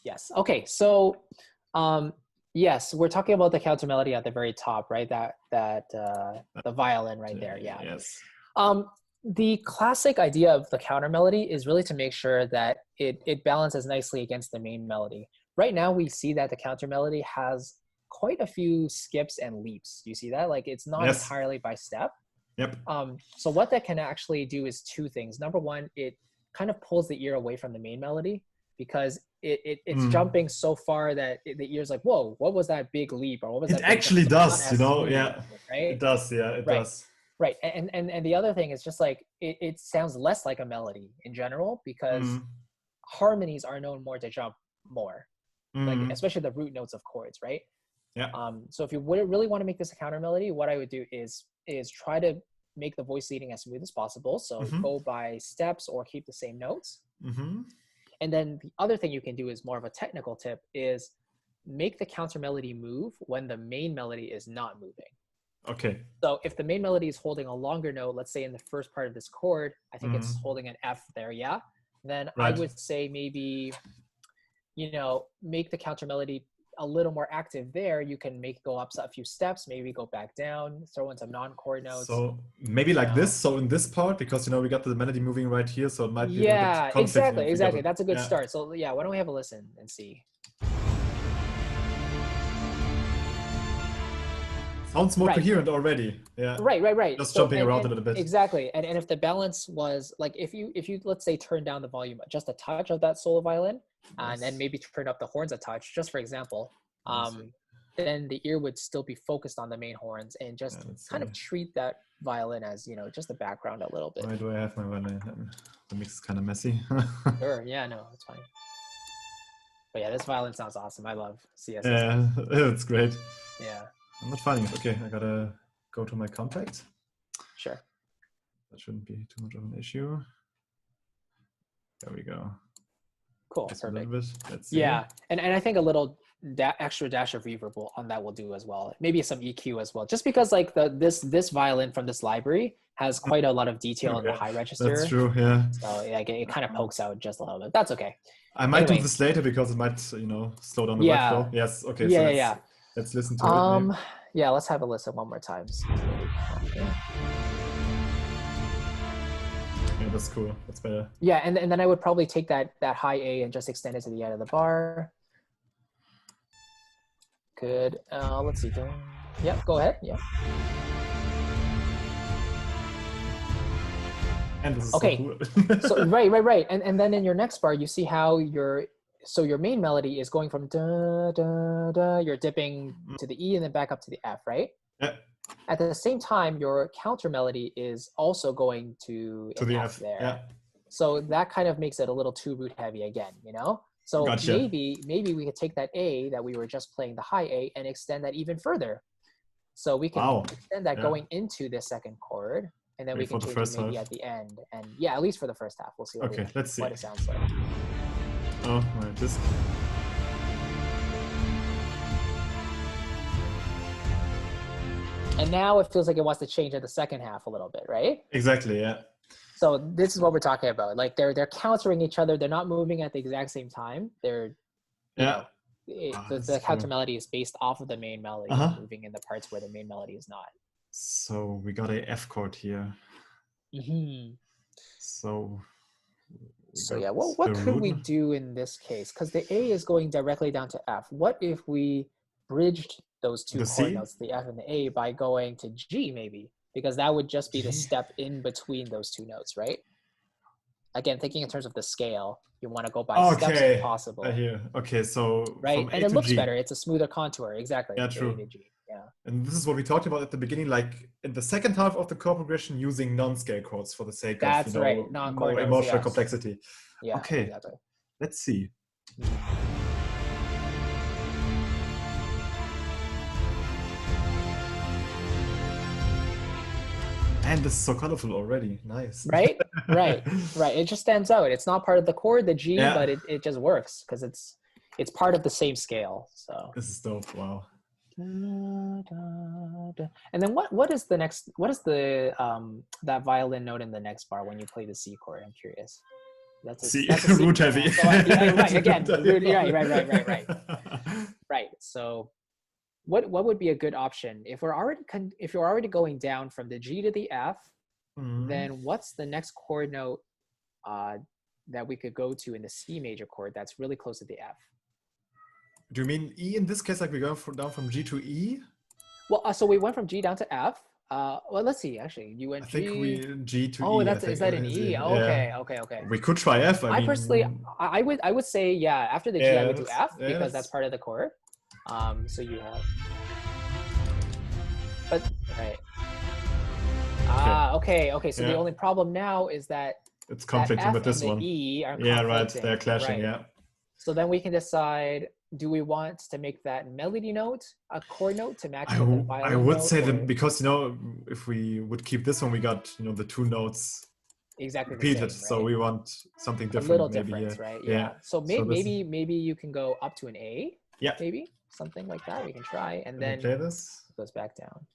Yes. Okay. So, yes, we're talking about the counter melody at the very top, right? The violin right there. Yeah. Yes. The classic idea of the counter melody is really to make sure that it balances nicely against the main melody. Right now, we see that the counter melody has quite a few skips and leaps. Do you see that? Like it's not entirely by step. Yep. So what that can actually do is two things. Number one, it kind of pulls the ear away from the main melody because it's jumping so far that the ear's like, whoa, what was that big leap? Or what was that? It actually does, you know? Smooth, yeah. Right? It does. Yeah, it does. Right. And the other thing is just like, it sounds less like a melody in general because harmonies are known more to jump more, like especially the root notes of chords, right? Yeah. So if you would really want to make this a counter melody, what I would do is try to make the voice leading as smooth as possible. So go by steps or keep the same notes. And then the other thing you can do is more of a technical tip is make the counter melody move when the main melody is not moving. Okay. So if the main melody is holding a longer note, let's say in the first part of this chord, I think it's holding an F there, yeah? Then I would say maybe, make the counter melody a little more active there. You can go up a few steps, maybe go back down, throw in some non-chord notes. So maybe like this. So in this part, because we got the melody moving right here, so it might be a bit exactly. That's a good start. So yeah, why don't we have a listen and see? Sounds more coherent already. Yeah. Right. Just jumping around a little bit. Exactly. And if the balance was like, if you let's say turn down the volume just a touch of that solo violin, and then maybe turn up the horns a touch, just for example, then the ear would still be focused on the main horns and just kind of treat that violin as, just the background a little bit. Why do I have my violin? The mix is kind of messy. Sure. Yeah, no, it's fine. But yeah, this violin sounds awesome. I love CSS. Yeah, it's great. Yeah. I'm not finding it. Okay, I gotta go to my contact. Sure. That shouldn't be too much of an issue. There we go. Cool. Just perfect. Let's see. Yeah, and I think a little extra dash of reverb on that will do as well. Maybe some EQ as well. Just because like this violin from this library has quite a lot of detail in the high register. That's true. Yeah. So it kind of pokes out just a little bit. That's okay. I might do this later because it might slow down the workflow. Yes. Okay. Yeah. Let's listen to it. Maybe. Yeah, let's have a listen one more time. Yeah, that's cool. That's better. Yeah, and then I would probably take that high A and just extend it to the end of the bar. Good. Let's see. Yep, go ahead. Yeah. And this is okay. So cool. So right. And then in your next bar, you see how your main melody is going from da da da. You're dipping to the E and then back up to the F, right? Yeah. At the same time, your counter melody is also going to the F there. Yeah. So that kind of makes it a little too root heavy again, So gotcha. maybe we could take that A that we were just playing the high A and extend that even further. So we can extend that going into the second chord, and then we can change it maybe at the end. And yeah, at least for the first half, we'll see let's see what it sounds like. Oh, my disc. And now it feels like it wants to change at the second half a little bit, right? Exactly, yeah. So this is what we're talking about. Like they're countering each other. They're not moving at the exact same time. They're the counter melody is based off of the main melody, moving in the parts where the main melody is not. So we got a F chord here. So yeah, what could we do in this case? Because the A is going directly down to F. What if we bridged those two chord notes, the F and the A, by going to G maybe? Because that would just be the step in between those two notes, right? Again, thinking in terms of the scale, you want to go by steps if possible. Okay, so right, from A and it to looks G. Better. It's a smoother contour, exactly. Yeah, true. A to G. Yeah. And this is what we talked about at the beginning, like in the second half of the chord progression, using non-scale chords for the sake of more emotional complexity. Yeah. Okay. Exactly. Let's see. And this is so colorful already. Nice. Right. It just stands out. It's not part of the chord, the G, but it just works because it's part of the same scale. So this is dope. Wow. And then what is the next? What is the that violin note in the next bar when you play the C chord? I'm curious. a root heavy. So, right, again, right. Right. So what would be a good option if you're already going down from the G to the F? Then what's the next chord note that we could go to in the C major chord that's really close to the F? Do you mean E in this case, like we're going down from G to E? Well, so we went from G down to F. Well, let's see. Actually, you went G. I think we G to E. Oh, is that an E? Yeah. Okay. We could try F. I personally, I would say after the G, I would do F because that's part of the chord. So you have, but right. Okay. So the only problem now is that it's conflicting with this one. E are right. They're clashing. Right. Yeah. So then we can decide: do we want to make that melody note a chord note to match the violin I would say that because if we would keep this one, we got the two notes exactly repeated. Same, right? So we want something different. A little difference, right? Yeah. So maybe you can go up to an A. Yeah. Maybe something like that. We can try, and then play this. It goes back down.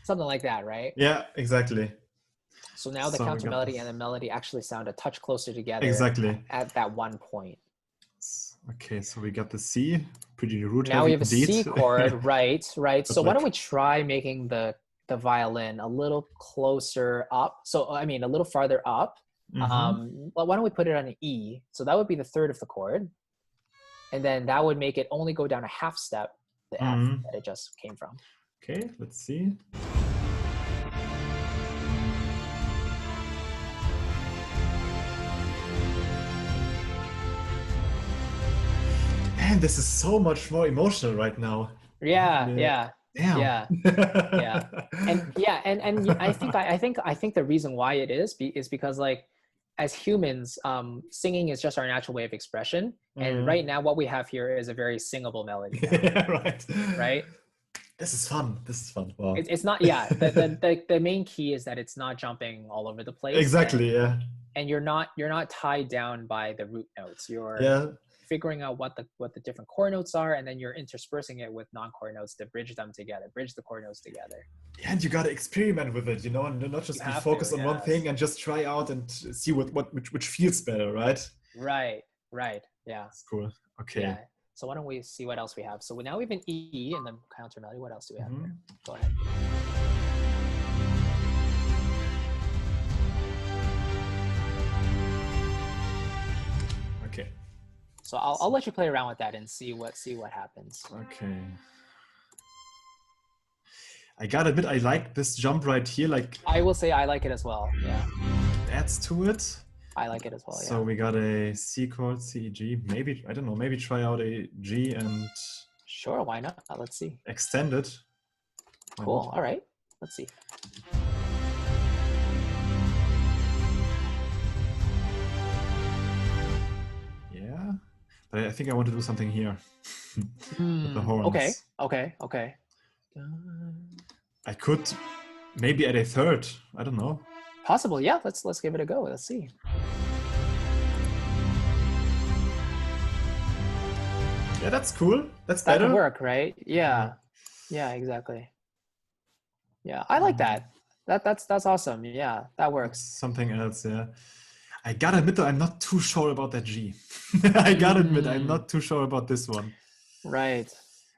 Something like that, right? Yeah, exactly. So now the countermelody and the melody actually sound a touch closer together. Exactly. At that one point. Okay, so we got the C, pretty root. Now we have a C chord, right? So why don't we try making the violin a little closer up? So I mean, a little farther up. Why don't we put it on an E? So that would be the third of the chord, and then that would make it only go down a half step, the F that it just came from. Okay, let's see. Man, this is so much more emotional right now. Yeah. Damn. Yeah. And I think the reason why it is because like as humans, singing is just our natural way of expression. And right now what we have here is a very singable melody. Right? This is fun. Wow. It's not, the main key is that it's not jumping all over the place. Exactly, And you're not tied down by the root notes. You're figuring out what the different chord notes are, and then you're interspersing it with non-chord notes to bridge the chord notes together. Yeah, and you gotta experiment with it, and not just be focused on one thing and just try out and see which feels better, right? Right. Yeah. That's cool. Okay. Yeah. So why don't we see what else we have? So now we have an E in the countermelody. What else do we have here? Go ahead. Okay. So I'll let you play around with that and see what happens. Okay. I gotta admit, I like this jump right here. Like I will say I like it as well. Yeah. Adds to it. I like it as well. Yeah. So we got a C chord, C, G. Maybe I don't know. Maybe try out a G and. Sure. Why not? Let's see. Extend it. Cool. All right. Let's see. Yeah, but I think I want to do something here with the horns. Okay. I could maybe add a third. I don't know. Possible. Yeah. Let's give it a go. Let's see. Yeah, that's cool. That's better. That could work, right? Yeah. Yeah. Exactly. Yeah, I like that. That's awesome. Yeah, that works. Something else, yeah. I gotta admit though, I'm not too sure about that G. I gotta admit, I'm not too sure about this one. Right.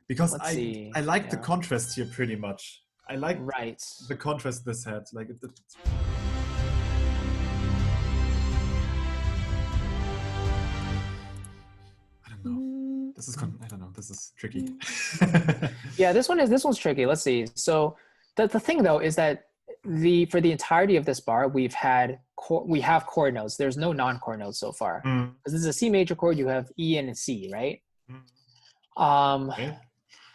Because I like the contrast here pretty much. I like the contrast this had. Like I don't know. I don't know. This is tricky. Yeah, this one's tricky. Let's see. So the thing though is that for the entirety of this bar, we have chord notes. There's no non-chord notes so far. Because this is a C major chord, you have E and a C, right? Okay.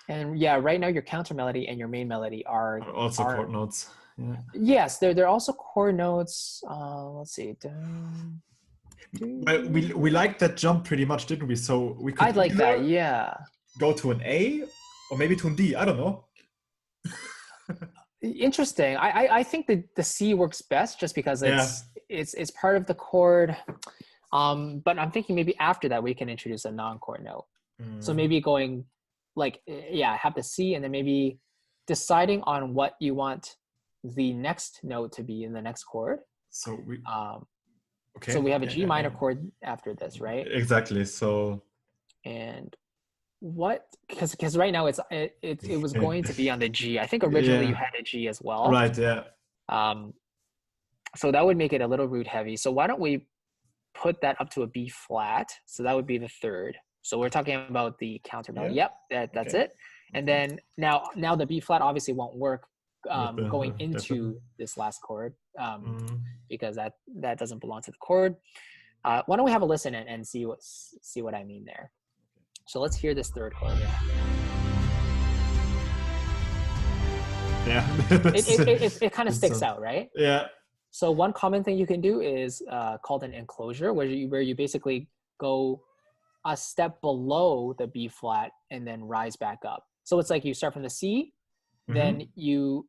And yeah, right now your counter melody and your main melody are also chord notes. Yeah. Yes, they're also chord notes. Let's see. But we liked that jump pretty much, didn't we? So we could I'd like that, yeah. Go to an A or maybe to an D. I don't know. Interesting. I think the C works best just because it's part of the chord. But I'm thinking maybe after that we can introduce a non-chord note. So maybe going like, have the C and then maybe deciding on what you want the next note to be in the next chord. So we so we have a G minor chord after this, right? Exactly. So and what, because right now it was going to be on the G. I think originally you had a G as well. Right, yeah. So that would make it a little root heavy. So why don't we put that up to a B flat? So that would be the third. So we're talking about the countermelody. Yep, that's it. And then now the B flat obviously won't work going into this last chord because that doesn't belong to the chord. Why don't we have a listen and see what I mean there? So let's hear this third chord. Yeah. It kind of sticks out, right? Yeah. So one common thing you can do is called an enclosure, where you basically go a step below the B flat and then rise back up. So it's like you start from the C, then you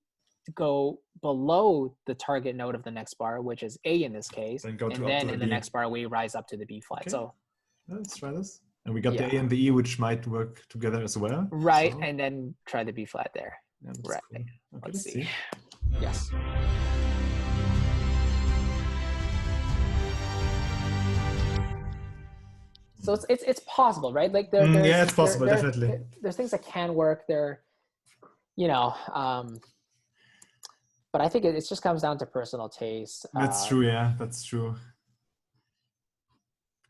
go below the target note of the next bar, which is A in this case, and then in the next bar we rise up to the B flat. Okay. So let's try this. And we got the A and the E, which might work together as well. Right, so. And then try the B flat there. Yeah, right. Cool. Okay, let's see. Yes. So it's possible, right? Like it's possible, definitely. There's things that can work there, but I think it just comes down to personal taste. That's true, yeah, that's true.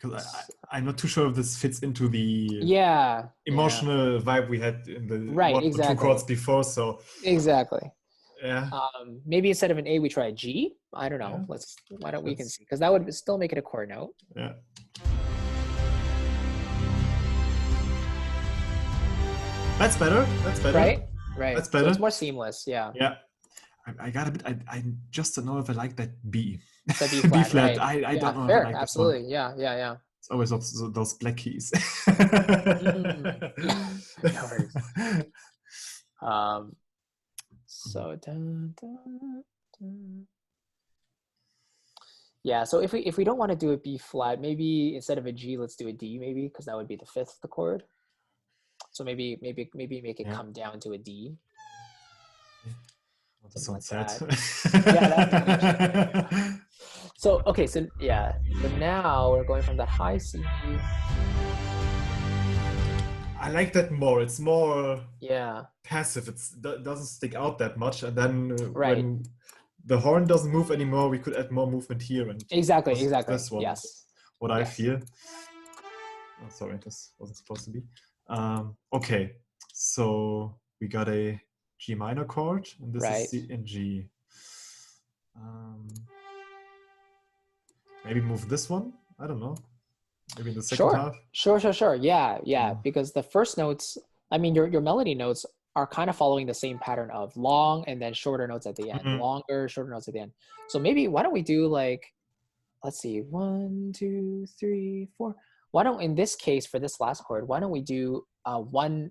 Because I'm not too sure if this fits into the emotional vibe we had in the one or two chords before. So exactly. Yeah. Maybe instead of an A, we try a G. I don't know. Why don't we can see? Because that would still make it a chord note. Yeah. That's better. Right. That's better. So it's more seamless. Yeah. Yeah. I got a bit. I just don't know if I like that B. The B flat. B flat. Right. I don't know. Fair. If I like Absolutely. This one. Yeah. It's always those black keys. No worries. So yeah. So if we don't want to do a B flat, maybe instead of a G, let's do a D. Maybe because that would be the fifth of the chord. So maybe make it come down to a D. Something like that. So okay, so now we're going from that high C. I like that more. It's more passive. It doesn't stick out that much, and then when the horn doesn't move anymore, we could add more movement here. And exactly. This one, what I feel. Oh, sorry, this wasn't supposed to be. Okay, so we got a G minor chord, and this is C and G. Maybe move this one. I don't know. Maybe in the second half. Sure. Yeah. Because the first notes, I mean, your melody notes are kind of following the same pattern of long and then shorter notes at the end. Longer, shorter notes at the end. So maybe why don't we do like, let's see, 1, 2, 3, 4. Why don't, in this case, for this last chord, why don't we do one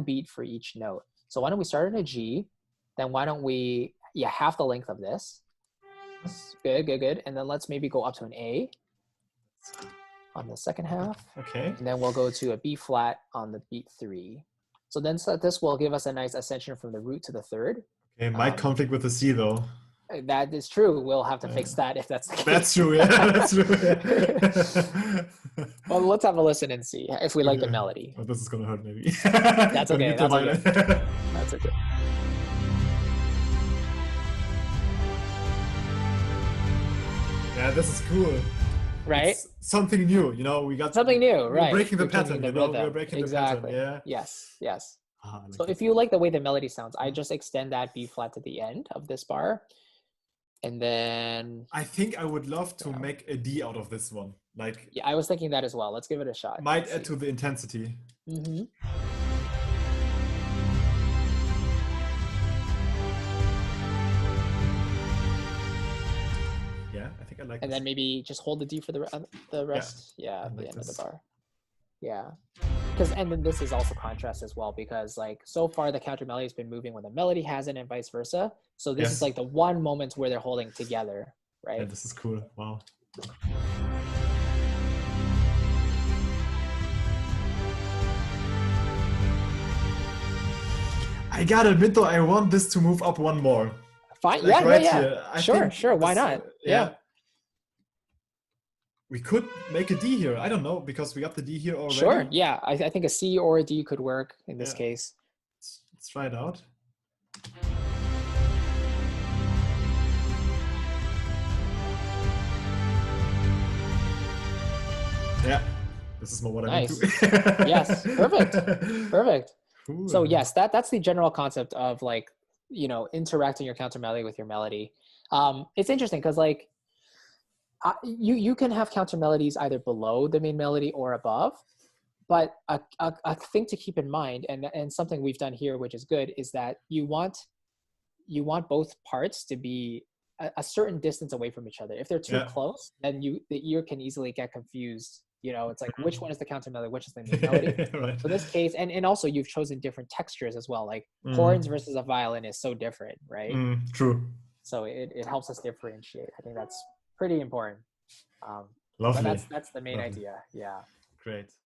beat for each note? So why don't we start in a G, then why don't we, half the length of this. Good. And then let's maybe go up to an A on the second half. Okay. And then we'll go to a B flat on the beat 3. So then this will give us a nice ascension from the root to the third. Okay, might conflict with the C though. That is true. We'll have to fix that if that's the case. That's true, yeah. That's true. Yeah. Well, let's have a listen and see if we like the melody. Oh, this is going to hurt maybe. That's okay. That's okay. Yeah, this is cool. Right? It's something new, we got something new, right? We're breaking the pattern, We're breaking the pattern, yeah. Yes. So if you like the way the melody sounds, I just extend that B flat to the end of this bar. And then I think I would love to make a D out of this one. I was thinking that as well. Let's give it a shot. Might add to the intensity. Mm-hmm. Yeah, I think I like and then maybe just hold the D for the rest. At the end of the bar. Yeah. And then this is also contrast as well, because so far the countermelody has been moving when the melody hasn't, and vice versa. So this is the one moment where they're holding together, right? Yeah, this is cool. Wow. I gotta admit though, I want this to move up one more. Fine. Like Yeah. here. Sure. Why not? Yeah. We could make a D here. I don't know, because we got the D here already. Sure. Yeah. I think a C or a D could work in this case. Let's try it out. Yeah. This is more what I want to. Yes. Perfect. Cool. So yes, that's the general concept of like, you know, interacting your counter melody with your melody. It's interesting because like you can have counter melodies either below the main melody or above, but a thing to keep in mind, and something we've done here, which is good, is that you want both parts to be a certain distance away from each other. If they're too close, then the ear can easily get confused. You know, it's like, which one is the counter melody, which is the main melody. Right. So this case, and also you've chosen different textures as well, like horns versus a violin is so different, right? True. So it helps us differentiate. I think that's pretty important. Lovely. But that's the main idea. Yeah. Great.